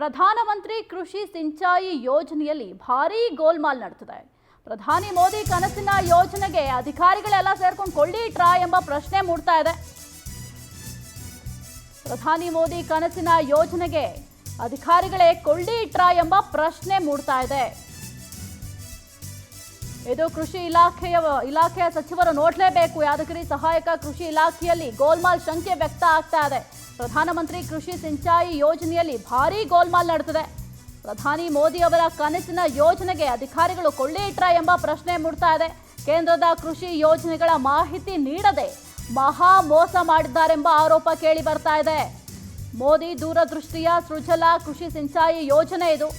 ಪ್ರಧಾನಮಂತ್ರಿ ಕೃಷಿ ಸಿಂಚಾಯಿ ಯೋಜನೆಯಲ್ಲಿ ಭಾರೀ ಗೋಲ್ಮಾಲ್ ನಡೆದಿದೆ. ಪ್ರಧಾನಿ ಮೋದಿ ಕನಸಿನ ಯೋಜನೆಗೆ ಅಧಿಕಾರಿಗಳೆಲ್ಲ ಸೇರ್ಕೊಂಡು ಕೊಳ್ಳಿ ಇಟ್ರಾ ಎಂಬ ಪ್ರಶ್ನೆ ಮೂಡ್ತಾ ಇದೆ. ಪ್ರಧಾನಿ ಮೋದಿ ಕನಸಿನ ಯೋಜನೆಗೆ ಅಧಿಕಾರಿಗಳೇ ಕೊಳ್ಳಿ ಇಟ್ರಾ ಎಂಬ ಪ್ರಶ್ನೆ ಮೂಡ್ತಾ ಇದೆ. ಇದು ಕೃಷಿ ಇಲಾಖೆಯ ಸಚಿವರು ನೋಡಲೇಬೇಕು. ಯಾದಗಿರಿ ಸಹಾಯಕ ಕೃಷಿ ಇಲಾಖೆಯಲ್ಲಿ ಗೋಲ್ಮಾಲ್ ಶಂಕೆ ವ್ಯಕ್ತ ಆಗ್ತಾ ಇದೆ. ಪ್ರಧಾನಮಂತ್ರಿ ಕೃಷಿ ಸಿಂಚಾಯಿ ಯೋಜನೆಯಲ್ಲಿ ಭಾರೀ ಗೋಲ್ಮಾಲ್ ನಡೆದಿದೆ. ಪ್ರಧಾನಿ ಮೋದಿ ಅವರ ಕನಸಿನ ಯೋಜನೆಗೆ ಅಧಿಕಾರಿಗಳು ಕೊಳ್ಳಿ ಇಟ್ರಾ ಎಂಬ ಪ್ರಶ್ನೆ ಮೂಡ್ತಾ ಇದೆ. ಕೇಂದ್ರದ ಕೃಷಿ ಯೋಜನೆಗಳ ಮಾಹಿತಿ ನೀಡದೆ ಮಹಾ ಮೋಸ ಮಾಡಿದ್ದಾರೆಂಬ ಆರೋಪ ಕೇಳಿ ಬರ್ತಾ ಇದೆ. ಮೋದಿ ದೂರದೃಷ್ಟಿಯ ಸೃಜಲಾ ಕೃಷಿ ಸಿಂಚಾಯಿ ಯೋಜನೆ ಇದು.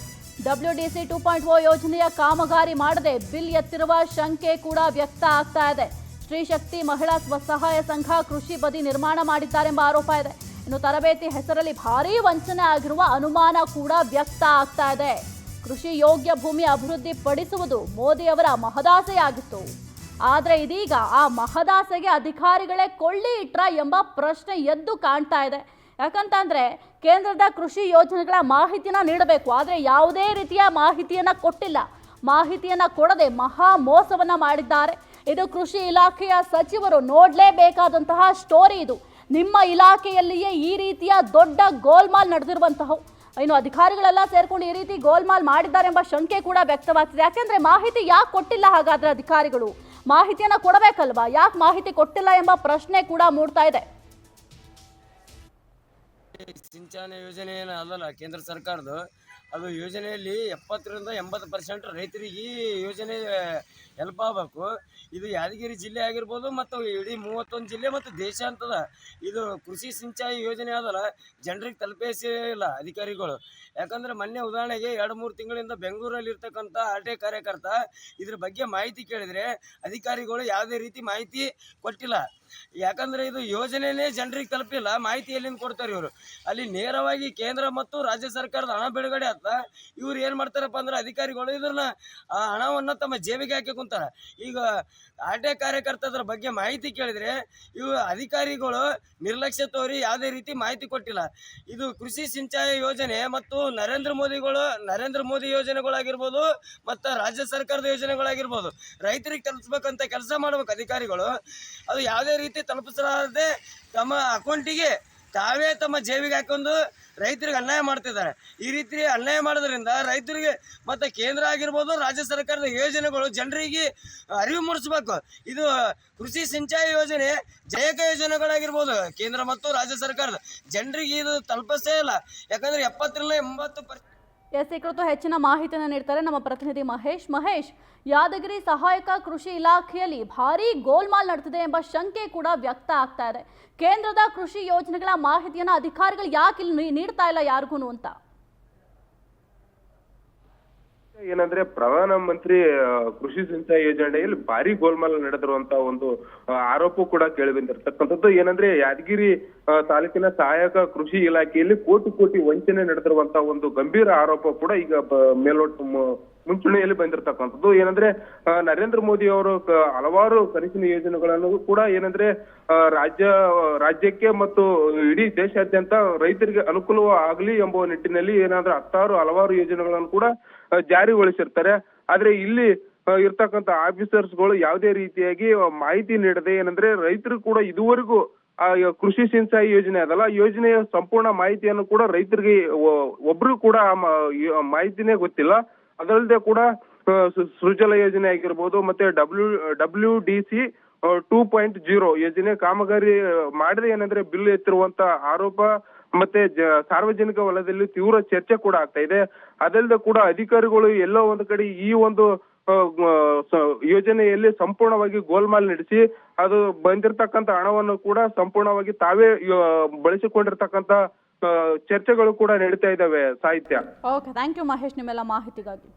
WDC 2.0 ಯೋಜನೆಯ ಕಾಮಗಾರಿ ಮಾಡದೆ ಬಿಲ್ ಎತ್ತಿರುವ ಶಂಕೆ ಕೂಡ ವ್ಯಕ್ತ ಆಗ್ತಾ ಇದೆ. ಶ್ರೀ ಶಕ್ತಿ ಮಹಿಳಾ ಸ್ವಸಹಾಯ ಸಂಘ ಕೃಷಿ ಬದಿ ನಿರ್ಮಾಣ ಮಾಡಿದ್ದಾರೆಂಬ ಆರೋಪ ಇದೆ. ಇನ್ನು ತರಬೇತಿ ಹೆಸರಲ್ಲಿ ಭಾರೀ ವಂಚನೆ ಆಗಿರುವ ಅನುಮಾನ ಕೂಡ ವ್ಯಕ್ತ ಆಗ್ತಾ ಇದೆ. ಕೃಷಿ ಯೋಗ್ಯ ಭೂಮಿ ಅಭಿವೃದ್ಧಿ ಪಡಿಸುವುದು ಮೋದಿ ಅವರ ಮಹದಾಸೆಯಾಗಿತ್ತು. ಆದರೆ ಇದೀಗ ಆ ಮಹದಾಸೆಗೆ ಅಧಿಕಾರಿಗಳೇ ಕೊಳ್ಳಿ ಇಟ್ರಾ ಎಂಬ ಪ್ರಶ್ನೆ ಎದ್ದು ಕಾಣ್ತಾ ಇದೆ. ಯಾಕಂತಂದ್ರೆ ಕೇಂದ್ರದ ಕೃಷಿ ಯೋಜನೆಗಳ ಮಾಹಿತಿಯನ್ನ ನೀಡಬೇಕು, ಆದರೆ ಯಾವುದೇ ರೀತಿಯ ಮಾಹಿತಿಯನ್ನ ಕೊಟ್ಟಿಲ್ಲ. ಮಾಹಿತಿಯನ್ನ ಕೊಡದೆ ಮಹಾ ಮೋಸವನ್ನ ಮಾಡಿದ್ದಾರೆ. ಇದು ಕೃಷಿ ಇಲಾಖೆಯ ಸಚಿವರು ನೋಡಲೇಬೇಕಾದಂತಹ ಸ್ಟೋರಿ. ಇದು ನಿಮ್ಮ ಇಲಾಖೆಯಲ್ಲಿಯೇ ಈ ರೀತಿಯ ದೊಡ್ಡ ಗೋಲ್ಮಾಲ್ ನಡೆದಿರುವಂತಹ, ಇನ್ನು ಅಧಿಕಾರಿಗಳೆಲ್ಲ ಸೇರ್ಕೊಂಡು ಈ ರೀತಿ ಗೋಲ್ಮಾಲ್ ಮಾಡಿದ್ದಾರೆ ಎಂಬ ಶಂಕೆ ಕೂಡ ವ್ಯಕ್ತವಾಗ್ತಿದೆ. ಯಾಕೆಂದ್ರೆ ಮಾಹಿತಿ ಯಾಕೆ ಕೊಟ್ಟಿಲ್ಲ? ಹಾಗಾದ್ರೆ ಅಧಿಕಾರಿಗಳು ಮಾಹಿತಿಯನ್ನ ಕೊಡಬೇಕಲ್ವಾ? ಯಾಕೆ ಮಾಹಿತಿ ಕೊಟ್ಟಿಲ್ಲ ಎಂಬ ಪ್ರಶ್ನೆ ಕೂಡ ಮೂಡ್ತಾ ಇದೆ. ಸಿಂಚಾಯಿ ಯೋಜನೆ ಏನು ಅದಲ್ಲ ಕೇಂದ್ರ ಸರ್ಕಾರದ್ದು, ಅದು ಯೋಜನೆಯಲ್ಲಿ 70% 80% ರೈತರಿಗೆ ಈ ಯೋಜನೆ ಹೆಲ್ಪ್ ಆಗಬೇಕು. ಇದು ಯಾದಗಿರಿ ಜಿಲ್ಲೆ ಆಗಿರ್ಬೋದು ಮತ್ತು ಇಡೀ 31 ಜಿಲ್ಲೆ ಮತ್ತು ದೇಶ ಅಂತದ. ಇದು ಕೃಷಿ ಸಿಂಚಾಯಿ ಯೋಜನೆ ಅದಲ್ಲ, ಜನರಿಗೆ ತಲುಪಿಸಿಲ್ಲ ಅಧಿಕಾರಿಗಳು. ಯಾಕಂದ್ರೆ ಮೊನ್ನೆ ಉದಾಹರಣೆಗೆ 2-3 ತಿಂಗಳಿಂದ ಬೆಂಗಳೂರಲ್ಲಿ ಇರ್ತಕ್ಕಂಥ ಆರ್ಟಿ ಕಾರ್ಯಕರ್ತ ಇದ್ರ ಬಗ್ಗೆ ಮಾಹಿತಿ ಕೇಳಿದರೆ ಅಧಿಕಾರಿಗಳು ಯಾವುದೇ ರೀತಿ ಮಾಹಿತಿ ಕೊಟ್ಟಿಲ್ಲ. ಯಾಕಂದ್ರೆ ಇದು ಯೋಜನೆನೇ ಜನರಿಗೆ ತಲುಪಿಲ್ಲ, ಮಾಹಿತಿ ಎಲ್ಲಿಂದ ಕೊಡ್ತಾರೆ ಇವರು? ಅಲ್ಲಿ ನೇರವಾಗಿ ಕೇಂದ್ರ ಮತ್ತು ರಾಜ್ಯ ಸರ್ಕಾರದ ಹಣ ಬಿಡುಗಡೆ ಆತ. ಇವ್ರು ಏನು ಮಾಡ್ತಾರಪ್ಪ ಅಂದ್ರೆ ಅಧಿಕಾರಿಗಳು ಇದನ್ನ ಆ ಹಣವನ್ನು ತಮ್ಮ ಜೇಬಿಗೆ ಹಾಕಿ ಕುಂತಾರ. ಈಗ ಆರ್ಟಿ ಕಾರ್ಯಕರ್ತ ಅದ್ರ ಬಗ್ಗೆ ಮಾಹಿತಿ ಕೇಳಿದ್ರೆ ಇವು ಅಧಿಕಾರಿಗಳು ನಿರ್ಲಕ್ಷ್ಯ ತೋರಿ ಯಾವುದೇ ರೀತಿ ಮಾಹಿತಿ ಕೊಟ್ಟಿಲ್ಲ. ಇದು ಕೃಷಿ ಸಿಂಚಾಯಿ ಯೋಜನೆ ಮತ್ತು ನರೇಂದ್ರ ಮೋದಿ ಯೋಜನೆಗಳಾಗಿರ್ಬೋದು ಮತ್ತು ರಾಜ್ಯ ಸರ್ಕಾರದ ಯೋಜನೆಗಳಾಗಿರ್ಬೋದು, ರೈತರಿಗೆ ತಲುಪಿಸ್ಬೇಕಂತ ಕೆಲಸ ಮಾಡ್ಬೇಕು ಅಧಿಕಾರಿಗಳು. ಅದು ಯಾವುದೇ ರೀತಿ ತಲುಪಿಸಲಾರದೆ ತಮ್ಮ ಅಕೌಂಟಿಗೆ ತಾವೇ ತಮ್ಮ ಜೇಬಿಗೆ ಹಾಕೊಂಡು ರೈತರಿಗೆ ಅನ್ಯಾಯ ಮಾಡ್ತಿದ್ದಾರೆ. ಈ ರೀತಿ ಅನ್ಯಾಯ ಮಾಡೋದ್ರಿಂದ ರೈತರಿಗೆ ಮತ್ತು ಕೇಂದ್ರ ಆಗಿರ್ಬೋದು ರಾಜ್ಯ ಸರ್ಕಾರದ ಯೋಜನೆಗಳು ಜನರಿಗೆ ಅರಿವು ಮೂಡಿಸ್ಬೇಕು. ಇದು ಕೃಷಿ ಸಿಂಚಾಯಿ ಯೋಜನೆ ಜಯಕ ಯೋಜನೆಗಳಾಗಿರ್ಬೋದು ಕೇಂದ್ರ ಮತ್ತು ರಾಜ್ಯ ಸರ್ಕಾರದ ಜನರಿಗೆ ಇದು ತಲುಪಿಸೇ ಇಲ್ಲ. ಯಾಕಂದ್ರೆ 70ರಿಂದ 80%. ಈ ಕುರಿತು ಹೆಚ್ಚಿನ ಮಾಹಿತಿಯನ್ನು ನೀಡ್ತಾರೆ ನಮ್ಮ ಪ್ರತಿನಿಧಿ ಮಹೇಶ್. ಯಾದಗಿರಿ ಸಹಾಯಕ ಕೃಷಿ ಇಲಾಖೆಯಲ್ಲಿ ಭಾರೀ ಗೋಲ್ಮಾಲ್ ನಡೆದಿದೆ ಎಂಬ ಶಂಕೆ ಕೂಡ ವ್ಯಕ್ತ ಆಗ್ತಾ ಇದೆ. ಕೇಂದ್ರದ ಕೃಷಿ ಯೋಜನೆಗಳ ಮಾಹಿತಿಯನ್ನು ಅಧಿಕಾರಿಗಳು ಯಾಕೆ ಇಲ್ಲಿ ನೀಡ್ತಾ ಇಲ್ಲ ಯಾರಿಗೂ ಅಂತ? ಏನಂದ್ರೆ ಪ್ರಧಾನಮಂತ್ರಿ ಕೃಷಿ ಸಿಂಚಾಯಿ ಯೋಜನೆಯಲ್ಲಿ ಭಾರಿ ಗೋಲ್ಮಾಲ್ ನಡೆದಿರುವಂತ ಒಂದು ಆರೋಪ ಕೂಡ ಕೇಳಿ ಬಂದಿರತಕ್ಕಂಥದ್ದು. ಏನಂದ್ರೆ ಯಾದಗಿರಿ ತಾಲೂಕಿನ ಸಹಾಯಕ ಕೃಷಿ ಇಲಾಖೆಯಲ್ಲಿ ಕೋಟಿ ವಂಚನೆ ನಡೆದಿರುವಂತ ಒಂದು ಗಂಭೀರ ಆರೋಪ ಕೂಡ ಈಗ ಮುಂಚೂಣಿಯಲ್ಲಿ ಬಂದಿರತಕ್ಕಂಥದ್ದು. ಏನಂದ್ರೆ ನರೇಂದ್ರ ಮೋದಿ ಅವರು ಹಲವಾರು ಕನಸಿನ ಯೋಜನೆಗಳನ್ನು ಕೂಡ ಏನಂದ್ರೆ ರಾಜ್ಯಕ್ಕೆ ಮತ್ತು ಇಡೀ ದೇಶಾದ್ಯಂತ ರೈತರಿಗೆ ಅನುಕೂಲ ಆಗಲಿ ಎಂಬ ನಿಟ್ಟಿನಲ್ಲಿ ಏನಾದ್ರೂ ಹಲವಾರು ಯೋಜನೆಗಳನ್ನು ಕೂಡ ಜಾರಿಗೊಳಿಸಿರ್ತಾರೆ. ಆದ್ರೆ ಇಲ್ಲಿ ಇರ್ತಕ್ಕಂಥ ಆಫೀಸರ್ಸ್ಗಳು ಯಾವುದೇ ರೀತಿಯಾಗಿ ಮಾಹಿತಿ ನೀಡದೆ ಏನಂದ್ರೆ ರೈತರು ಕೂಡ ಇದುವರೆಗೂ ಕೃಷಿ ಸಿಂಚಾಯಿ ಯೋಜನೆ ಅದಲ್ಲ, ಯೋಜನೆಯ ಸಂಪೂರ್ಣ ಮಾಹಿತಿಯನ್ನು ಕೂಡ ರೈತರಿಗೆ ಒಬ್ರು ಕೂಡ ಮಾಹಿತಿನೇ ಗೊತ್ತಿಲ್ಲ. ಅದಲ್ಲದೆ ಕೂಡ ಸೃಜಲ ಯೋಜನೆ ಆಗಿರ್ಬೋದು ಮತ್ತೆ WDC 2.0 ಯೋಜನೆ ಕಾಮಗಾರಿ ಮಾಡದೆ ಏನಂದ್ರೆ ಬಿಲ್ ಎತ್ತಿರುವಂತ ಆರೋಪ ಮತ್ತೆ ಸಾರ್ವಜನಿಕ ವಲಯದಲ್ಲಿ ತೀವ್ರ ಚರ್ಚೆ ಕೂಡ ಆಗ್ತಾ ಇದೆ. ಅದಲ್ಲದೆ ಕೂಡ ಅಧಿಕಾರಿಗಳು ಎಲ್ಲೋ ಒಂದು ಕಡೆ ಈ ಒಂದು ಯೋಜನೆಯಲ್ಲಿ ಸಂಪೂರ್ಣವಾಗಿ ಗೋಲ್ಮಾಲ್ ನಡೆಸಿ ಅದು ಬಂದಿರತಕ್ಕಂತ ಹಣವನ್ನು ಕೂಡ ಸಂಪೂರ್ಣವಾಗಿ ತಾವೇ ಬಳಸಿಕೊಂಡಿರ್ತಕ್ಕಂತ ಚರ್ಚೆಗಳು ಕೂಡ ನಡೀತಾ ಇದ್ದಾವೆ. ಸಾಹಿತ್ಯ. ಓಕೆ, ಥ್ಯಾಂಕ್ ಯು ಮಹೇಶ್ ನಿಮ್ಮೆಲ್ಲ ಮಾಹಿತಿಗಾಗಿ.